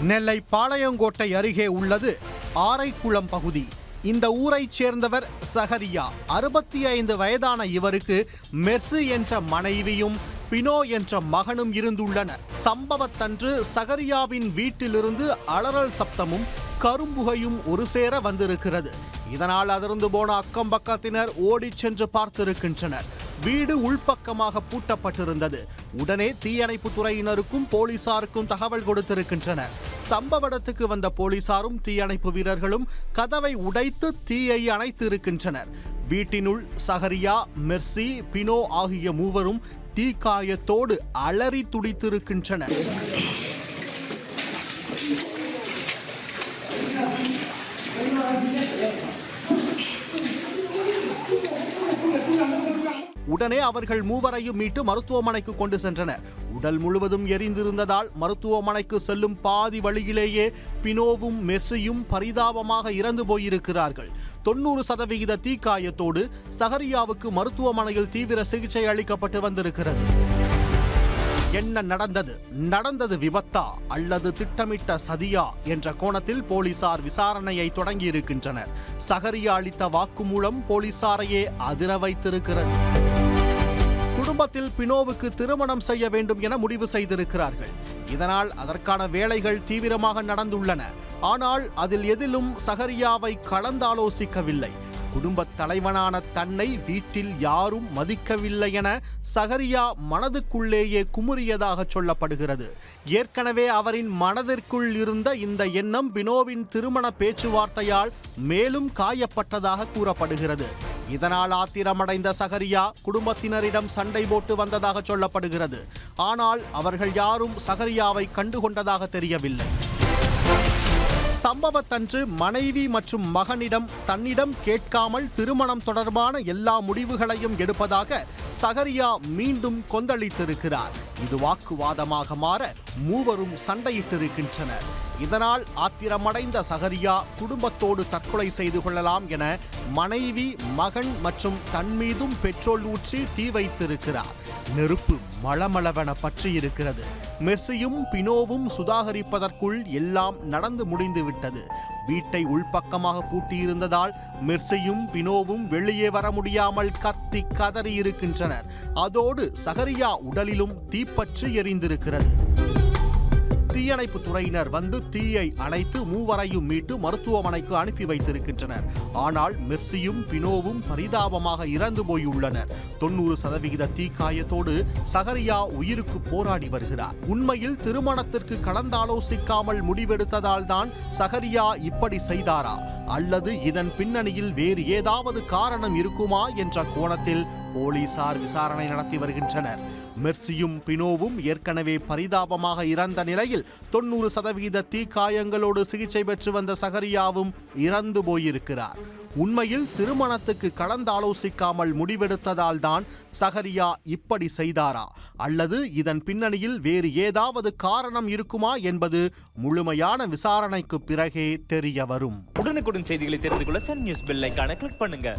நெல்லை பாளையங்கோட்டை அருகே உள்ளது ஆரைக்குளம் பகுதி. இந்த ஊரைச் சேர்ந்தவர் சகரியா. 65 வயதான இவருக்கு மெர்சி என்ற மனைவியும் பினோ என்ற மகனும் இருந்துள்ளனர். சம்பவத்தன்று சகரியாவின் வீட்டிலிருந்து அலறல் சப்தமும் கரும்புகையும் ஒரு சேர வந்திருக்கிறது. இதனால் அதிர்ந்து போன அக்கம் பக்கத்தினர் ஓடிச் சென்று பார்த்திருக்கின்றனர். வீடு உள்பக்கமாக பூட்டப்பட்டிருந்தது. உடனே தீயணைப்பு துறையினருக்கும் போலீசாருக்கும் தகவல் கொடுத்திருக்கின்றனர். சம்பவ இடத்துக்கு வந்த போலீசாரும் தீயணைப்பு வீரர்களும் கதவை உடைத்து தீயை அணைத்து இருக்கின்றனர். வீட்டினுள் சகரியா, மெர்சி, பினோ ஆகிய மூவரும் தீக்காயத்தோடு அலறி துடித்திருக்கின்றனர். உடனே அவர்கள் மூவரையும் மீட்டு மருத்துவமனைக்கு கொண்டு சென்றனர். உடல் முழுவதும் எரிந்திருந்ததால் மருத்துவமனைக்கு செல்லும் பாதி வழியிலேயே பினோவும் மெர்சியும் பரிதாபமாக இறந்து போயிருக்கிறார்கள். 90% தீக்காயத்தோடு சகரியாவுக்கு மருத்துவமனையில் தீவிர சிகிச்சை அளிக்கப்பட்டு வந்திருக்கிறது. என்ன நடந்தது விபத்தா அல்லது திட்டமிட்ட சதியா என்ற கோணத்தில் போலீசார் விசாரணையை தொடங்கி இருக்கின்றனர். சகரியா அளித்த வாக்குமூலம் போலீசாரையே அதிர வைத்திருக்கிறது. குடும்பத்தில் பினோவுக்கு திருமணம் செய்ய வேண்டும் என முடிவு செய்திருக்கிறார்கள். இதனால் அதற்கான வேலைகள் தீவிரமாக நடந்துள்ளன. ஆனால் அதில் எதிலும் சகரியாவை கலந்தாலோசிக்கவில்லை. குடும்பத் தலைவனான தன்னை வீட்டில் யாரும் மதிக்கவில்லை என சகரியா மனதுக்குள்ளேயே குமுறியதாக சொல்லப்படுகிறது. ஏற்கனவே அவரின் மனதிற்குள் இருந்த இந்த எண்ணம் பினோவின் திருமண பேச்சுவார்த்தையால் மேலும் காயப்பட்டதாக கூறப்படுகிறது. இதனால் ஆத்திரமடைந்த சகரியா குடும்பத்தினரிடம் சண்டை போட்டு வந்ததாக சொல்லப்படுகிறது. ஆனால் அவர்கள் யாரும் சகரியாவை கண்டுகொண்டதாக தெரியவில்லை. சம்பவத்தன்று மனைவி மற்றும் மகனிடம் தன்னிடம் கேட்காமல் திருமணம் தொடர்பான எல்லா முடிவுகளையும் எடுப்பதாக சகரியா மீண்டும் கொந்தளித்திருக்கிறார். இது வாக்குவாதமாக மாற மூவரும் சண்டையிட்டிருக்கின்றனர். இதனால் ஆத்திரமடைந்த சகரியா குடும்பத்தோடு தற்கொலை செய்து கொள்ளலாம் என மனைவி, மகன் மற்றும் தன் மீதும் பெட்ரோல் ஊற்றி தீ வைத்திருக்கிறார். நெருப்பு மளமளவென பற்றியிருக்கிறது. மெர்சியும் பினோவும் சுதாகரிப்பதற்குள் எல்லாம் நடந்து முடிந்துவிட்டது. வீட்டை உள்பக்கமாக பூட்டியிருந்ததால் மெர்சியும் பினோவும் வெளியே வர முடியாமல் கத்தி கதறி இருக்கின்றனர். அதோடு சகரியா உடலிலும் தீப்பற்றி எரிந்திருக்கிறது. தீயணைப்பு துறையினர் வந்து தீயை அணைத்து மூவரையும் மீட்டு மருத்துவமனைக்கு அனுப்பி வைத்திருக்கின்றனர். ஆனால் மெர்சியும் பினோவும் பரிதாபமாக இறந்து போயுள்ளனர். 90% தீக்காயத்தோடு சகரியா உயிருக்கு போராடி வருகிறார். உண்மையில் திருமணத்திற்கு கலந்தாலோசிக்காமல் முடிவெடுத்ததால் தான் சகரியா இப்படி செய்தாரா அல்லது இதன் பின்னணியில் வேறு ஏதாவது காரணம் இருக்குமா என்ற கோணத்தில் போலீசார் விசாரணை நடத்தி வருகின்றனர். மெர்சியும் பினோவும் ஏற்கனவே பரிதாபமாக இறந்த நிலையில் 90% தீக்காயங்களோடு சிகிச்சை பெற்று வந்த சகரியாவும் இறந்து போயிருக்கிறார். உண்மையில் திருமணத்துக்கு கலந்தாலோசிக்காமல் முடிவெடுத்ததால் தான் சகரியா இப்படி செய்தாரா அல்லது இதன் பின்னணியில் வேறு ஏதாவது காரணம் இருக்குமா என்பது முழுமையான விசாரணைக்கு பிறகே தெரிய வரும். உடனுக்குடன் செய்திகளை தெரிந்து கொள்ள சன் நியூஸ் பெல் ஐகானை கிளிக் பண்ணுங்க.